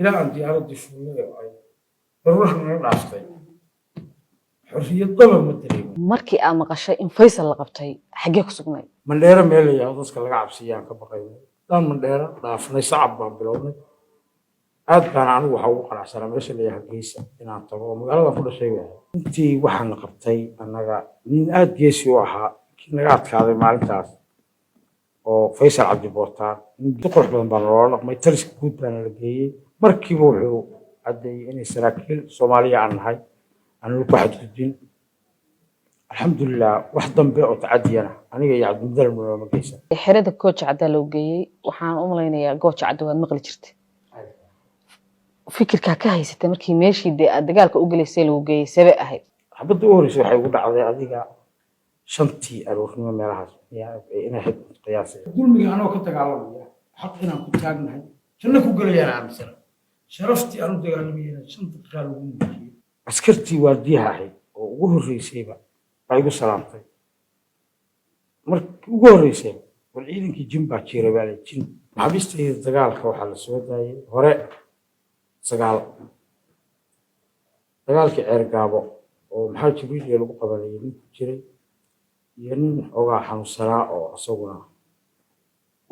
إلى أن ديارة فلوية الروح من العصر حرية طبعا مدري markii aad maqashay in Faysal la qabtay xagee ku sugnay من ديرة ميل يا ضسك اللي قاعد سيان كبقينا دان من ديرة ضافنا صعب بلوني عاد كان عنه وحوق على سلام إيش اللي هالجيسة إن أعتبره مقالة كل شيء أنتي وحنا قبتي أنا من عاد جيسي وها كنا قاعد كذا مع الناس أو فيصل عبد البوتار تقرح من برا ما يترس كود أنا لقيه مركب وحو عدي إني سراكيل صومالية عن هاي أنا لك واحد الدين الحمد لله واحد ضمبي أو تعدي أنا جاي عبد المدير من المقيسة xirada coach cadda loo geeyay waxaan u maleynayaa coach cadda waad maqli jirtay fikirka ka haysatay markii meeshii dagaalka u galeysay loo geeyay sabab ahayd حبض أوريس waxay ugu dhacday adiga shantii aroornimo meelahaas inay xid qiyaasay dulmiga anoo ka dagaalamaya xaq inaan ku taagnahay janna ku galayaan aaminsan sharaftii aanu dagaalamayna shanta qaal ugu muujiyay askartii waardiyaha ahayd oo ugu horeysayba ay ugu salaamtay markii ugu horeysay wal ciidankii jin baa jiray baa la jin maxabiistay dagaalka waxa la soo daayay hore dagaalkii ceergaabo oo maxaa jibriil lagu qabanayay nin ku jiray iyo nin ogaa xanuunsanaa oo asaguna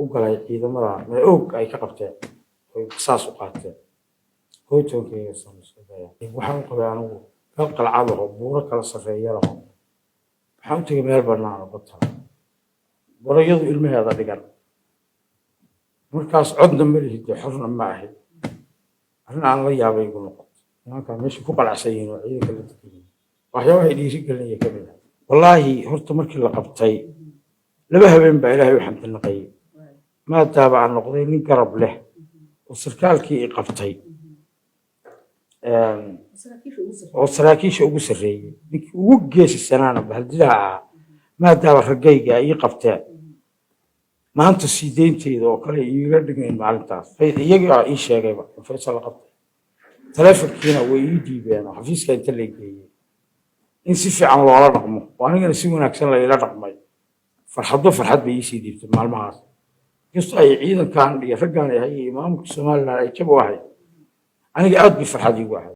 u galay ciidamada og ay ka qabteen oo saas u qaateen hooytoonkeyga sameeyay waxaan u qabay anigu qalcad oo buuro kala sareeya laho waxaan u tagay meel bannaan oo bata warayadu ilmaheeda dhigan markaas codna ma lihid xorna ma ahayd arrin aan la yaabay igu noqotay nimanka meesha ku qalacsan yihiin oo ciidanka la degan waxyaabaha dhiiri gelinaya ka mid ah wallaahi horta markii la qabtay laba habeen baa ilaahay u xamdinaqayay maadaama aan noqday nin garab leh oo sarkaalkii i qabtay oo saraakiisha ugu sarreeyay ninkii ugu geesisanaana bahdilaha ahaa maadaama raggayga ii qabteen maanta sii deynteyda oo kale iiga dhigayn maalintaas iyagaa ii sheegayba in Faysal la qabtay taleefankiina way ii dhiibeen oo xafiiska inta la geeyey in si fiican loola dhaqmo oo anigana si wanaagsan la ila dhaqmay farxad bay ii sii dhiibtay maalmahaas kastoo ay ciidankan iyo raggan ay imaamka Soomaaliland ay jabo ahay aniga aad bi farxad iigu ahay